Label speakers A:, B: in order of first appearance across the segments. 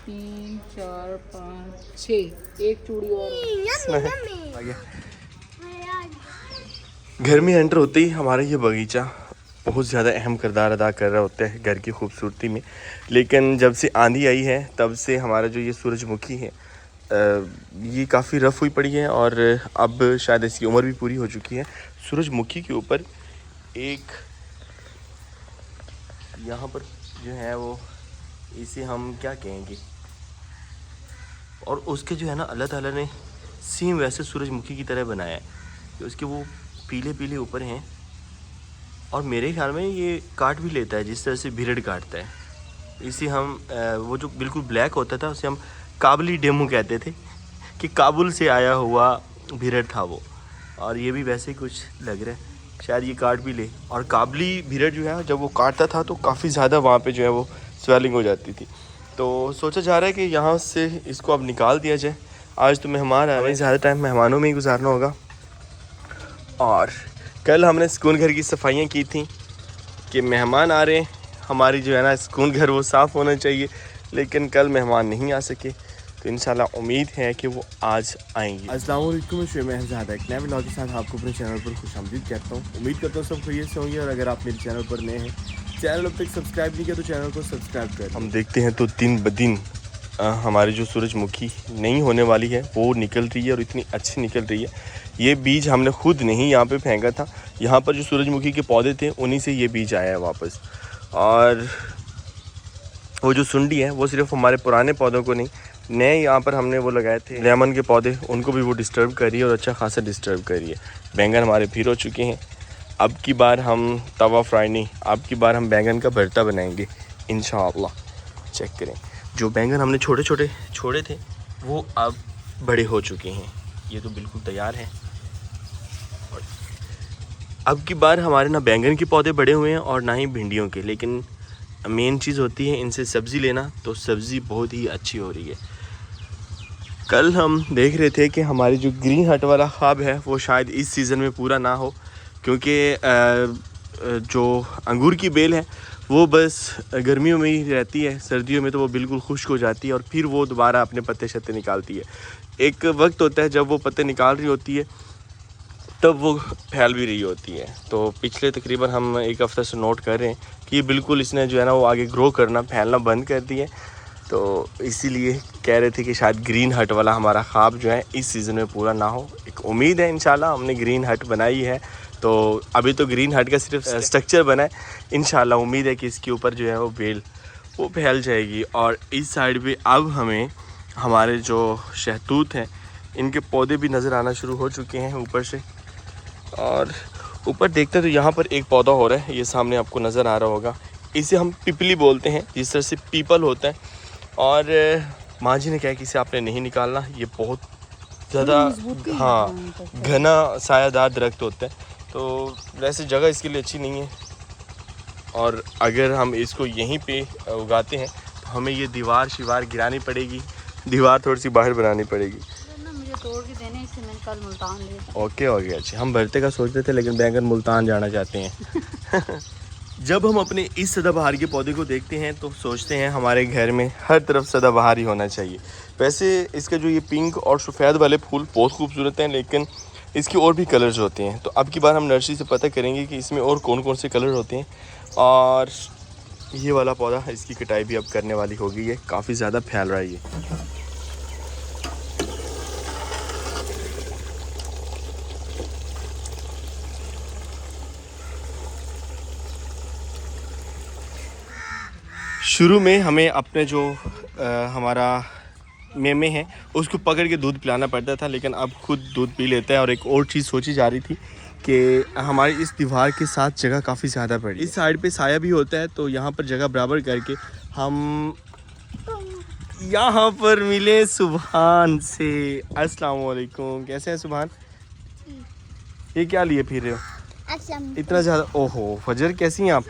A: 3 4 5 6 एक चूड़ी और
B: आगे घर में एंटर होते ही हमारा ये बगीचा बहुत ज़्यादा अहम किरदार अदा कर रहा होता है घर की खूबसूरती में। लेकिन जब से आंधी आई है तब से हमारा जो ये सूरजमुखी है ये काफ़ी रफ़ हुई पड़ी है और अब शायद इसकी उम्र भी पूरी हो चुकी है। सूरजमुखी के ऊपर एक यहाँ पर जो है वो इसे हम क्या कहेंगे, और उसके जो है ना अल्लाह ताला ने सेम वैसे सूरजमुखी की तरह बनाया है कि उसके वो पीले पीले ऊपर हैं और मेरे ख्याल में ये काट भी लेता है जिस तरह से भिरड़ काटता है। इसे हम वो जो बिल्कुल ब्लैक होता था उसे हम काबुली डेमू कहते थे कि काबुल से आया हुआ भिरड़ था वो, और ये भी वैसे ही कुछ लग रहा है शायद ये काट भी ले। और काबुली भिरड़ जो है जब वो काटता था तो काफ़ी ज़्यादा वहाँ पे जो है वो स्वेलिंग हो जाती थी। तो सोचा जा रहा है कि यहाँ से इसको अब निकाल दिया जाए। आज तो मेहमान आ रहे हैं, ज़्यादा टाइम मेहमानों में ही गुजारना होगा। और कल हमने स्कूल घर की सफाइयाँ की थी कि मेहमान आ रहे हैं, हमारी जो है ना स्कूल घर वो साफ़ होना चाहिए, लेकिन कल मेहमान नहीं आ सके तो इंशाल्लाह उम्मीद है कि वो आज आएंगे। अस्सलाम वालेकुम, मैं ज़्यादा एक नए व्लॉग के साथ आपको अपने चैनल पर खुशामदीद कहता हूँ। उम्मीद करता हूँ सब खैरियत से होंगे, और अगर आप मेरे चैनल पर नए हैं, चैनल अब तक सब्सक्राइब नहीं किया तो चैनल को सब्सक्राइब करें। हम देखते हैं तो दिन ब दिन हमारी जो सूरजमुखी नहीं होने वाली है वो निकल रही है और इतनी अच्छी निकल रही है। ये बीज हमने खुद नहीं यहाँ पे फेंका था, यहाँ पर जो सूरजमुखी के पौधे थे उन्हीं से ये बीज आया है वापस। और वो जो सुंडी है वो सिर्फ हमारे पुराने पौधों को नहीं, नए यहाँ पर हमने वो लगाए थे लेमन के पौधे, उनको भी वो डिस्टर्ब कर रही है और अच्छा खासा डिस्टर्ब कर रही है। बैंगन हमारे फिर हो चुके हैं। अब की बार हम तवा फ्राई नहीं, अब की बार हम बैंगन का भरता बनाएंगे इंशाअल्लाह। चेक करें, जो बैंगन हमने छोटे छोटे छोड़े थे वो अब बड़े हो चुके हैं, ये तो बिल्कुल तैयार है। और अब की बार हमारे ना बैंगन के पौधे बड़े हुए हैं और ना ही भिंडियों के, लेकिन मेन चीज़ होती है इनसे सब्ज़ी लेना, तो सब्ज़ी बहुत ही अच्छी हो रही है। कल हम देख रहे थे कि हमारी जो ग्रीन हट वाला ख्वाब है वो शायद इस सीज़न में पूरा ना हो, क्योंकि जो अंगूर की बेल है वो बस गर्मियों में ही रहती है, सर्दियों में तो वो बिल्कुल खुश्क हो जाती है और फिर वो दोबारा अपने पत्ते शत्ते निकालती है। एक वक्त होता है जब वो पत्ते निकाल रही होती है तब वो फैल भी रही होती है। तो पिछले तकरीबन हम एक हफ़्ते से नोट कर रहे हैं कि ये बिल्कुल इसने जो है ना वो आगे ग्रो करना, फैलना बंद कर दिया है। तो इसीलिए कह रहे थे कि शायद ग्रीन हट वाला हमारा ख्वाब जो है इस सीज़न में पूरा ना हो। एक उम्मीद है इंशाल्लाह, हमने ग्रीन हट बनाई है, तो अभी तो ग्रीन हट का सिर्फ स्ट्रक्चर बना है। इंशाल्लाह उम्मीद है कि इसके ऊपर जो है वो बेल वो फैल जाएगी। और इस साइड पे अब हमें हमारे जो शहतूत हैं इनके पौधे भी नज़र आना शुरू हो चुके हैं ऊपर से। और ऊपर देखते हैं तो यहाँ पर एक पौधा हो रहा है, ये सामने आपको नज़र आ रहा होगा, इसे हम पिपली बोलते हैं, जिस तरह से पीपल होता है। और माँ जी ने कहा कि इसे आपने नहीं निकालना, ये बहुत ज़्यादा घना सायादार दरख्त होता है, तो वैसे जगह इसके लिए अच्छी नहीं है। और अगर हम इसको यहीं पे उगाते हैं तो हमें ये दीवार शिवार गिरानी पड़ेगी, दीवार थोड़ी सी बाहर बनानी पड़ेगी।
A: मुझे तोड़ के देने, इससे मैंने कल मुल्तान ले।
B: ओके हो गया, अच्छा हम भरते का सोचते थे लेकिन बैंगन मुल्तान जाना चाहते हैं। जब हम अपने इस सदाबहार के पौधे को देखते हैं तो सोचते हैं हमारे घर में हर तरफ सदाबहार ही होना चाहिए। वैसे इसका जो ये पिंक और सफ़ेद वाले फूल बहुत खूबसूरत हैं, लेकिन इसके और भी कलर्स होते हैं। तो अब की बार हम नर्सरी से पता करेंगे कि इसमें और कौन कौन से कलर होते हैं। और ये वाला पौधा, इसकी कटाई भी अब करने वाली होगी, ये काफ़ी ज़्यादा फैल रहा है ये। शुरू में हमें अपने जो हमारा मेमे हैं उसको पकड़ के दूध पिलाना पड़ता था, लेकिन अब खुद दूध पी लेता है। और एक और चीज़ सोची जा रही थी कि हमारी इस दीवार के साथ जगह काफ़ी ज़्यादा पड़ी, इस साइड पे साया भी होता है, तो यहाँ पर जगह बराबर करके हम यहाँ पर मिले सुभान से। अस्सलाम वालेकुम, कैसे हैं सुभान? ये क्या लिए फिर रहे हो इतना ज़्यादा? ओहो फजर, कैसी हैं आप?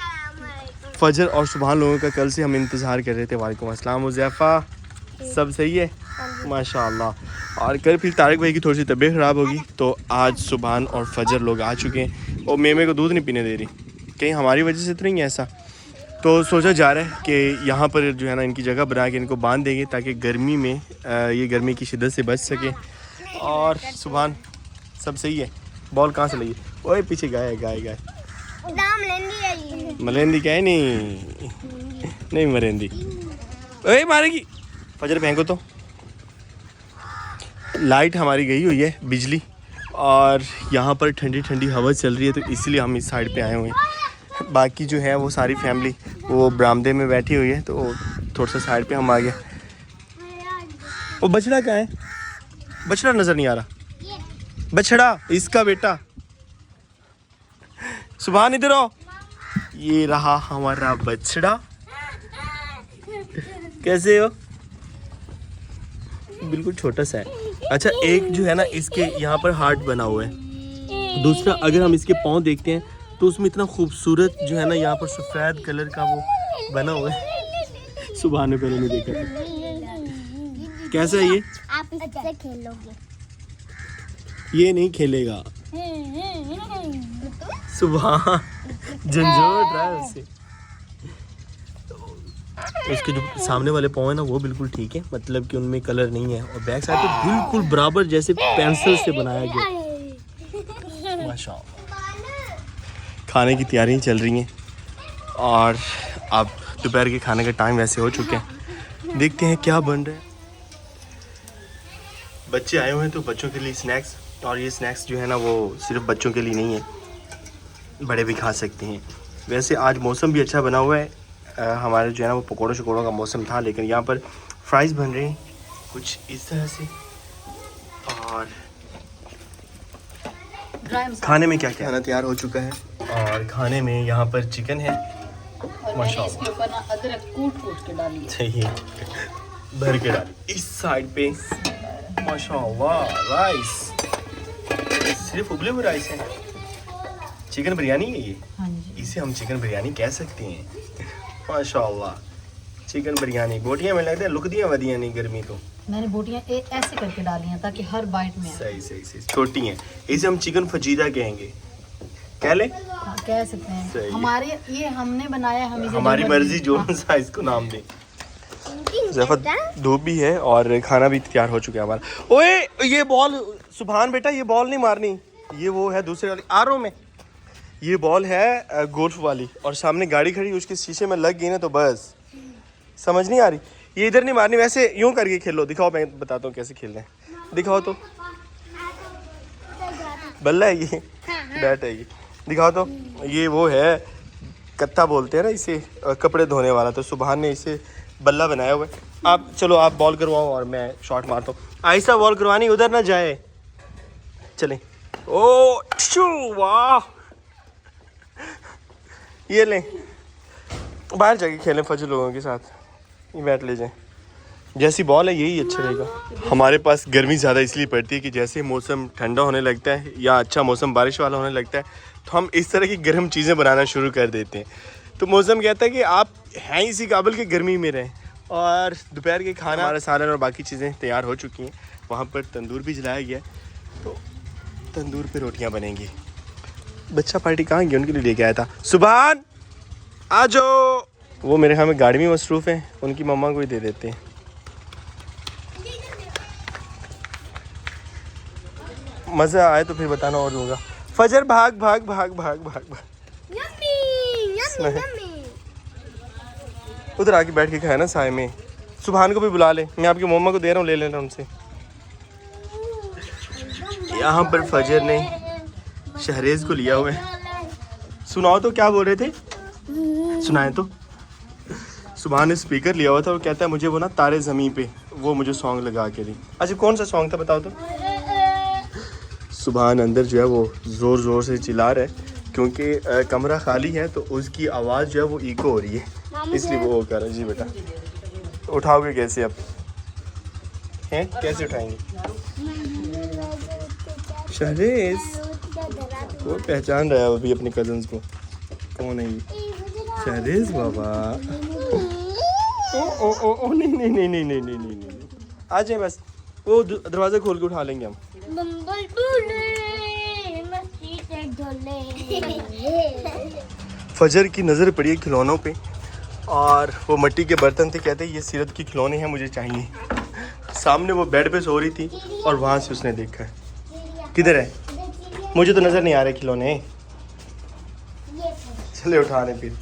B: फजर और सुभान लोगों का कल से हम इंतज़ार कर रहे थे। वालेकुम अस्सलाम मुज़ैफ़ा, सब सही है माशाल्लाह। और कल फिर तारिक भाई की थोड़ी सी तबीयत ख़राब होगी, तो आज सुभान और फजर लोग आ चुके हैं। और मेमे को दूध नहीं पीने दे रही, कहीं हमारी वजह से तो नहीं है ऐसा? तो सोचा जा रहा है कि यहाँ पर जो है ना इनकी जगह बना के इनको बांध देंगे ताकि गर्मी में ये गर्मी की शिद्दत से बच सके। और सुभान सब सही है। बॉल कहाँ से लगी? ओए पीछे गाय है, गाय गाय मलेंदी क्या है? नहीं मरेंदी। ओए मारेगी। फजर फेंको तो। लाइट हमारी गई हुई है, बिजली, और यहाँ पर ठंडी ठंडी हवा चल रही है, तो इसलिए हम इस साइड पे आए हुए हैं। बाकी जो है वो सारी फैमिली वो बरामदे में बैठी हुई है, तो थोड़ा सा साइड पे हम आ गए। वो बछड़ा कहाँ है? बछड़ा नज़र नहीं आ रहा। बछड़ा इसका बेटा। सुभान इधर आओ। ये रहा हमारा बछड़ा। कैसे हो? बिल्कुल छोटा सा है। अच्छा, एक जो है ना इसके यहाँ पर हार्ट बना हुआ है। दूसरा, अगर हम इसके पाँव देखते हैं तो उसमें इतना खूबसूरत जो है ना यहाँ पर सफ़ेद कलर का वो बना हुआ है। सुबह ने पहले नहीं देखा था। कैसा है ये?
C: आप इससे खेलोगे?
B: ये नहीं खेलेगा। सुबह झंझोड़ रहा है उससे। उसके जो सामने वाले पाँव है ना वो बिल्कुल ठीक है, मतलब कि उनमें कलर नहीं है, और बैक साइड पे बिल्कुल बराबर जैसे पेंसिल से बनाया गया। माशाल्लाह। खाने की तैयारियां चल रही हैं और अब दोपहर के खाने का टाइम वैसे हो चुके हैं। देखते हैं क्या बन रहा है। बच्चे आए हुए हैं तो बच्चों के लिए स्नैक्स, और ये स्नैक्स जो है ना वो सिर्फ बच्चों के लिए नहीं है, बड़े भी खा सकते हैं। वैसे आज मौसम भी अच्छा बना हुआ है। हमारे जो है ना वो पकौड़ों शकौड़ों का मौसम था, लेकिन यहाँ पर फ्राइज़ बन रहे हैं कुछ इस तरह से। और खाने में क्या क्या खाना तैयार हो चुका है, और खाने में यहाँ पर चिकन है माशाल्लाह।
A: इसके ऊपर ना अदरक कूट के डाली।
B: सही है, भर के डाली। इस साइड पे माशाल्लाह राइस, सिर्फ उबले हुए राइस है। चिकन बिरयानी है ये।
A: हाँ जी।
B: इसे हम चिकन बिरयानी कह सकते हैं। माशाल्लाह चिकन बिरयानी। बोटियाँ में लगता है लुकदियाँ वदियाँ नहीं गर्मी तो।
A: मैंने बोटियाँ ऐसे करके डाली हैं ताकि हर बाइट में आए।
B: सही सही सही, छोटी हैं। इसे हम चिकन फजीदा कहेंगे, कह ले?
A: हाँ, कह सकते हैं।
B: सही है।
A: हमारे ये हमने बनाया, हम इसे
B: हमारी मर्जी जो सा इसको नाम दे। धूप भी है और खाना भी तैयार हो चुका है हमारा। ओए ये बॉल सुभान बेटा, ये बॉल नहीं मारनी, ये वो है दूसरे वाली आरओ में। ये बॉल है गोल्फ वाली, और सामने गाड़ी खड़ी उसके शीशे में लग गई ना तो बस समझ नहीं आ रही। ये इधर नहीं मारनी, वैसे यूं करके खेलो। दिखाओ, मैं बताता हूँ कैसे खेलना है। दिखाओ तो। बल्ला है ये, बैट है ये। दिखाओ तो। ये वो है कत्ता बोलते हैं ना इसे, कपड़े धोने वाला। तो सुभान ने इसे बल्ला बनाया हुआ है। आप चलो, आप बॉल करवाओ और मैं शॉट मारता हूँ। ऐसा बॉल करवानी उधर ना जाए। चलें। ओ वाह, ये लें, बाहर जाके खेलें फजर लोगों के साथ। ये बैट ले जाएं। जैसी बॉल है यही अच्छा रहेगा। हमारे पास गर्मी ज़्यादा इसलिए पड़ती है कि जैसे मौसम ठंडा होने लगता है या अच्छा मौसम बारिश वाला होने लगता है, तो हम इस तरह की गर्म चीज़ें बनाना शुरू कर देते हैं। तो मौसम कहता है कि आप हैं इसी काबिल के गर्मी में रहें। और दोपहर के खाना हमारा सालन और बाकी चीज़ें तैयार हो चुकी हैं। वहाँ पर तंदूर भी जलाया गया है, तो तंदूर पे रोटियाँ बनेंगी। बच्चा पार्टी कहाँ गया? उनके लिए लेके आया था। सुभान आ जाओ। वो मेरे ख्याल में गाड़ी में मसरूफ़ हैं, उनकी मम्मा को ही दे देते हैं। मज़ा आए तो फिर बताना और दूंगा। फजर भाग भाग भाग भाग भाग भाग। उधर आके बैठ के खाया ना साए में। सुभान को भी बुला ले, मैं आपकी मम्मा को दे रहा हूँ, ले लेना उनसे। यहाँ पर फजर ने शहरेज को लिया हुआ है। सुनाओ तो, क्या बोल रहे थे? सुनाए तो। सुभान ने स्पीकर लिया हुआ था और कहता है मुझे वो ना तारे ज़मीं पे, वो मुझे सॉन्ग लगा के दी। अच्छा कौन सा सॉन्ग था बताओ तो? सुभान अंदर जो है वो ज़ोर ज़ोर से चिल्ला रहा है, क्योंकि कमरा खाली है तो उसकी आवाज़ जो है वो इको हो रही है, इसलिए वो कर रहा है। जी बेटा, उठाओगे कैसे अब? हैं कैसे उठाएंगे? शहरेज वो पहचान रहा है अभी अपने कजन्स को। कौन है ये? शहरेज बाबा। ओ ओ ओ ओ नहीं नहीं नहीं नहीं नहीं नहीं नहीं, आ जाए बस, वो दरवाज़ा खोल के उठा लेंगे हम। फजर की नज़र पड़ी है खिलौनों पे, और वो मिट्टी के बर्तन थे, कहते ये सीरत की खिलौने हैं, मुझे चाहिए। सामने वो बेड पे सो रही थी और वहाँ से उसने देखा है। किधर है? मुझे तो नज़र नहीं आ रहे खिलौने। चले उठाने फिर।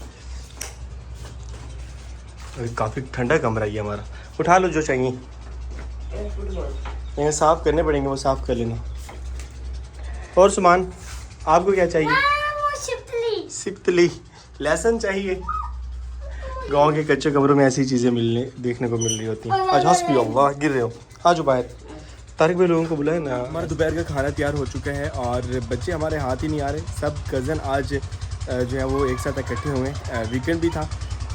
B: काफ़ी ठंडा कमरा ये हमारा। उठा लो जो चाहिए। यहाँ साफ़ करने पड़ेंगे, वो साफ़ कर लेना। और सुमान आपको क्या चाहिए? सिप्तली लहसुन चाहिए। गांव के कच्चे कमरों में ऐसी चीज़ें देखने को मिल रही होती हैं। आज हंस भी वाह गिर रहे हो। आज बाहर तारिक भाई लोगों को बुलाए ना। हमारा दोपहर का खाना तैयार हो चुका है और बच्चे हमारे हाथ ही नहीं आ रहे। सब कज़न आज जो है वो एक साथ इकट्ठे हुए हैं। वीकेंड भी था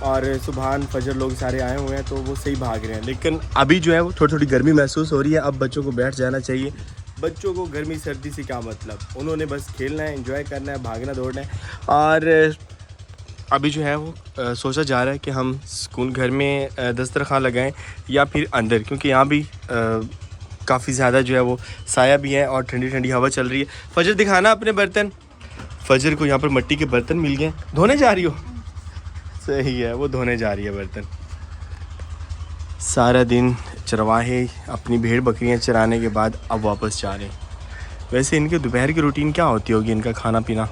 B: और सुबहान फजर लोग सारे आए हुए हैं, तो वो सही भाग रहे हैं। लेकिन अभी जो है वो थोड़ी थोड़ी गर्मी महसूस हो रही है। अब बच्चों को बैठ जाना चाहिए। बच्चों को गर्मी सर्दी से क्या मतलब, उन्होंने बस खेलना है, एंजॉय करना है, भागना दौड़ना है। और अभी जो है वो सोचा जा रहा है कि हम स्कूल घर में दस्तरखान लगाएं या फिर अंदर, क्योंकि यहाँ भी काफ़ी ज़्यादा जो है वो साया भी है और ठंडी ठंडी हवा चल रही है। फजर दिखाना अपने बर्तन। फजर को यहाँ पर मिट्टी के बर्तन मिल गए। धोने जा रही हो? सही है, वो धोने जा रही है बर्तन। सारा दिन चरवाहे अपनी भेड़ बकरियाँ चराने के बाद अब वापस जा रहे हैं। वैसे इनके दोपहर की रूटीन क्या होती होगी, इनका खाना पीना?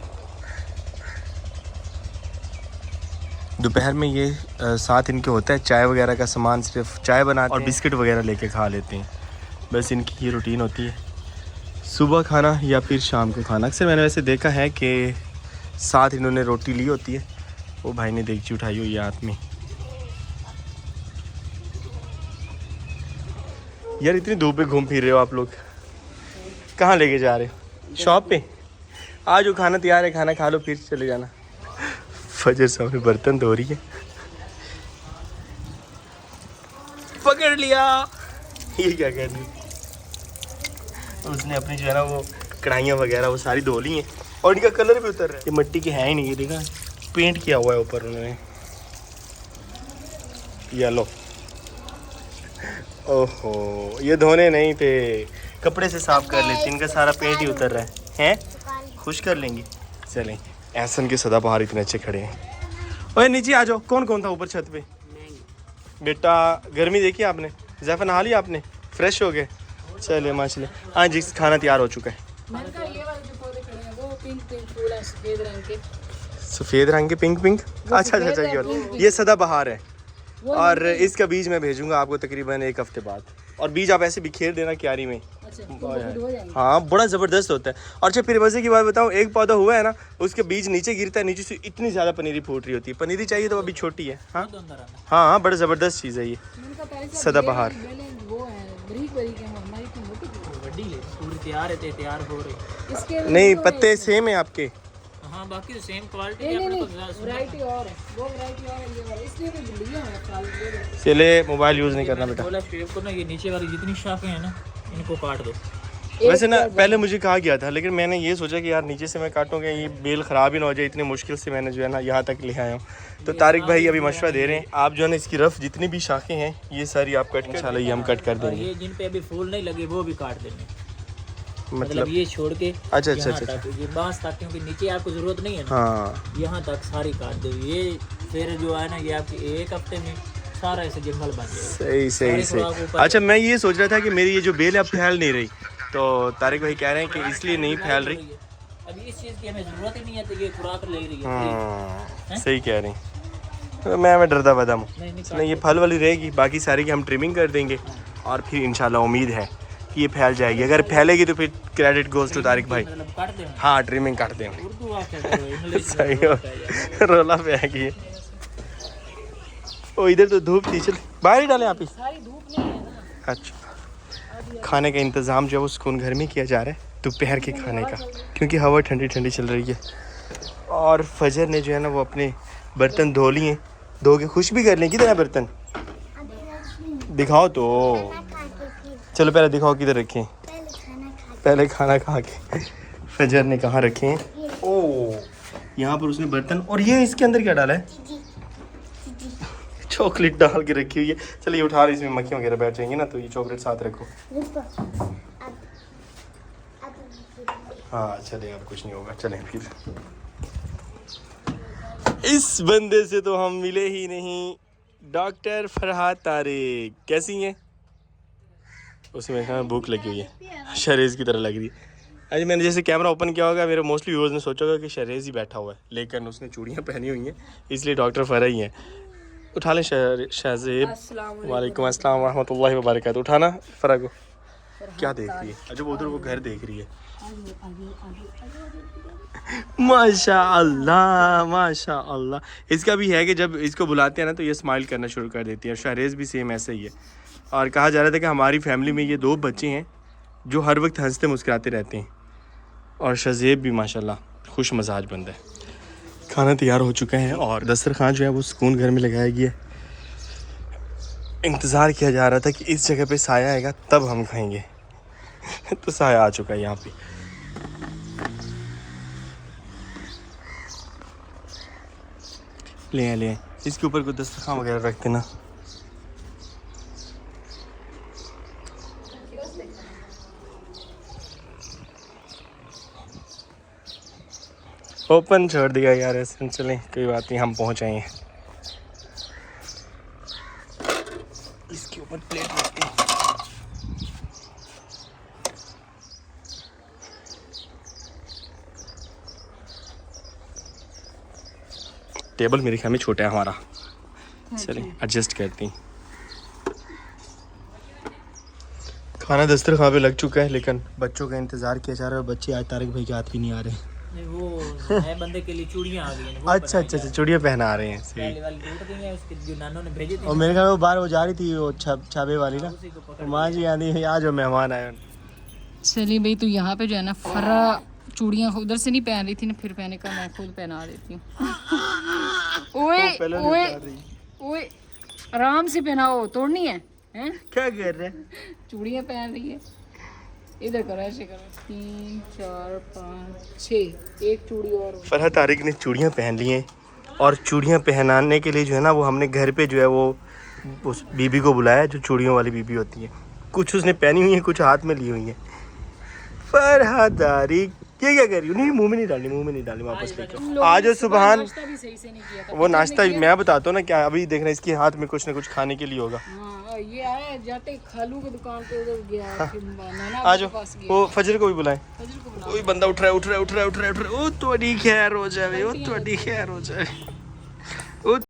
B: दोपहर में ये साथ इनके होता है चाय वगैरह का सामान, सिर्फ चाय बनाते और बिस्किट वगैरह लेके खा लेते हैं। बस इनकी ये रूटीन होती है, सुबह खाना या फिर शाम को खाना। अक्सर मैंने वैसे देखा है कि साथ इन्होंने रोटी ली होती है। वो भाई ने देगची उठाई हुई है हाथ में। यार इतनी धूप में घूम फिर रहे हो आप लोग, कहाँ लेके जा रहे हो? शॉप पे? आज वो खाना तैयार है, खाना खा लो फिर चले जाना। फजर सामने बर्तन धो रही है। पकड़ लिया। ये क्या कर रही है? उसने अपनी जो है ना वो कढ़ाइयाँ वगैरह वो सारी धो ली हैं और इनका कलर भी उतर रहा है। ये मिट्टी के है ही नहीं, ये देखा पेंट किया हुआ है ऊपर उन्होंने येलो। ओहो, ये धोने नहीं थे, कपड़े से साफ कर लेते। इनका सारा पेंट ही उतर रहा है। खुश कर लेंगे। चलें। एहसन के सदाबहार इतने अच्छे खड़े हैं। ओए नीचे आ जाओ। कौन कौन था ऊपर छत पे? बेटा गर्मी देखी आपने? ज़ैफ़र नहा लिया आपने? फ्रेश हो गए? चलिए माशाल्लाह। हाँ जी, खाना तैयार हो चुका है। सफ़ेद रंग के पिंक। अच्छा ये सदाबहार है और इसका बीज मैं भेजूंगा आपको तकरीबन 1 हफ्ते बाद। और बीज आप ऐसे बिखेर देना क्यारी में। हाँ बड़ा ज़बरदस्त होता है। और अच्छा फिर मज़े की बात बताऊँ, एक पौधा हुआ है ना, उसके बीज नीचे गिरता है, नीचे से इतनी ज़्यादा पनीरी फूट रही होती है। पनीरी चाहिए तो अभी छोटी है। हाँ बड़ा ज़बरदस्त चीज़ है ये सदाबहार। नहीं पत्ते सेम है आपके?
D: हाँ बाकी तो सेम क्वालिटी है, अपने पास वैरायटी और है, वो वैरायटी और है ये वाला, इसलिए तो लिया है क्वालिटी।
B: चले मोबाइल यूज़ नहीं करना बेटा।
D: बोला शेप को ना, ये नीचे वाली जितनी शाखें हैं ना इनको काट दो।
B: वैसे ना पहले मुझे कहा गया था, लेकिन मैंने ये सोचा कि यार नीचे से मैं काटूंगा ये बेल ख़राब ही ना हो जाए। इतनी मुश्किल से मैंने जो है ना यहाँ तक ले आया हूँ। तो तारिक भाई अभी मशवरा दे रहे हैं, आप जो है ना इसकी रफ जितनी भी शाखें हैं ये सारी आप कट कर, ये हम कट कर देंगे।
D: ये जिन पे अभी फूल नहीं लगे वो भी काट देंगे,
B: मतलब
D: ये छोड़ के।
B: अच्छा
D: ये बांस तक, क्योंकि नीचे आपको जरूरत नहीं है ना।
B: हाँ
D: यहाँ तक सारी काट दो। ये फिर जो है ना ये आपकी 1 हफ्ते में सारा ऐसे जंगल बन जाएगा।
B: सही। अच्छा मैं ये सोच रहा था कि मेरी ये जो बेल है अब फैल नहीं रही, तो तारिक भाई कह रहे हैं कि इसलिए नहीं फैल रही।
D: अभी इस चीज़ की हमें ज़रूरत ही नहीं है, तो ये खुराक ले रही है।
B: सही कह रही। तो मैं डरता बता हूँ नहीं, ये फल वाली रहेगी, बाकी सारी की हम ट्रिमिंग कर देंगे और फिर इंशाल्लाह उम्मीद है कि ये फैल जाएगी। अगर फैलेगी तो फिर क्रेडिट गोज़ टू तारिक भाई। हाँ ट्रिमिंग काट दें। सही हो, रोला पे आएगी। ओ इधर तो धूप थी, चल बाहर ही डालें आप ही। अच्छा खाने का इंतज़ाम जो है वो सुकून घर में किया जा रहा है दोपहर के खाने का, क्योंकि हवा ठंडी ठंडी चल रही है। और फजर ने जो है ना वो अपने बर्तन धो लिए, धो के खुश भी कर लें। किधर है बर्तन? दिखाओ तो, चलो पहले दिखाओ किधर रखें। पहले खाना खा के फजर ने कहाँ रखे हैं? ओ यहाँ पर उसने बर्तन, और ये इसके अंदर क्या डाला है? चॉकलेट डाल के रखी हुई है। चलिए उठा रही, इसमें मक्खियाँ वगैरह बैठ जाएंगी ना, तो ये चॉकलेट साथ रखो। हाँ चले अब कुछ नहीं होगा। चलें फिर इस बंदे से तो हम मिले ही नहीं। डॉक्टर फरहाद तारिक, कैसी हैं? उसमें हाँ भूख लगी हुई है, शरेज की तरह लग रही है। आज मैंने जैसे कैमरा ओपन किया होगा, मेरे मोस्टली व्यूअर्स ने सोचा होगा कि शरेज ही बैठा हुआ है, लेकिन उसने चूड़ियाँ पहनी हुई हैं, इसलिए डॉक्टर फरा ही हैं। उठा लें शाहजेब। वालेकुम अस्सलाम रहमतुल्लाहि व बरकातहू। उठाना फरा को। क्या देख रही है? अच्छा वो उधर वो घर देख रही है। माशाअल्लाह माशाअल्लाह। इसका भी है कि जब इसको बुलाते हैं ना तो ये स्माइल करना शुरू कर देती है। शहरेज भी सेम ऐसे ही है। और कहा जा रहा था कि हमारी फैमिली में ये 2 बच्चे हैं जो हर वक्त हंसते मुस्कुराते रहते हैं। और शहजेब भी माशाल्लाह खुश मजाज बंदा है। खाना तैयार हो चुका है और दस्तरखान जो है वो सुकून घर में लगाया गया है। इंतज़ार किया जा रहा था कि इस जगह पे साया आएगा तब हम खाएंगे। तो साया आ चुका है यहाँ पे। ले आए इसके ऊपर कोई दस्तरखान वगैरह रख देना। ओपन छोड़ दिया यार ऐसे। चलें कोई बात नहीं, हम पहुँच आए हैं। इसके ऊपर प्लेट रखते हैं। टेबल मेरे ख्याल में छोटा है हमारा, चलें एडजस्ट करते हैं। खाना दस्तरखान पे लग चुका है, लेकिन बच्चों का इंतज़ार किया जा रहा है। बच्चे आज तारिक भाई के हाथ भी नहीं आ रहे।
D: वो नए बंदे के लिए चूड़ियां आ गई हैं।
B: अच्छा चूड़ियाँ पहना रहे हैं। सही।
D: पहले वाली टूट गई हैं, उसके जो नानों ने भेजे थे।
B: और मेरे ख्याल में वो बाहर वो जा रही थी वो छाबे वाली ना,
D: उसी को पकड़
B: माँ जी आनी आज जो मेहमान आए।
A: चलिए भाई, तो यहाँ पे जो है ना फरा चूड़ियाँ उधर से नहीं पहन रही थी ना, फिर पहने का मैं खुद पहना देती हूँ। ओए ओए ओए, आराम से पहनाओ, तोड़नी है हैं?
B: क्या कर रहे हैं?
A: चूड़ियाँ पहन रही है। इधर करो, ऐसे करो। 3 4 5 6, एक चूड़ी और।
B: फरहाद तारिक ने चूड़ियाँ पहन ली हैं और चूड़ियाँ पहनाने के लिए जो है ना वो हमने घर पे जो है वो उस बीबी को बुलाया जो चूड़ियों वाली बीबी होती है। कुछ उसने पहनी हुई है, कुछ हाथ में ली हुई है। फरहाद तारिक ये क्या कर रही हो? नहीं मुंह में नहीं डालनी, वापस लेके आज सुबहान।
A: नाश्ता भी सही से नहीं किया था।
B: वो नाश्ता मैं बताता हूँ ना क्या, अभी देखना इसके हाथ में कुछ ना कुछ खाने के लिए होगा।
A: हाँ, ये आया जाते खालू की दुकान पे उधर गया, फिर नैना
B: आ
A: के
B: जाओ,
A: पास गया।
B: वो फजर को भी बुलाए।
A: फजर को बुलाओ।
B: कोई बंदा उठ रहा है। ओ थोड़ी खैर हो जाए, ओ थोड़ी खैर हो जाए।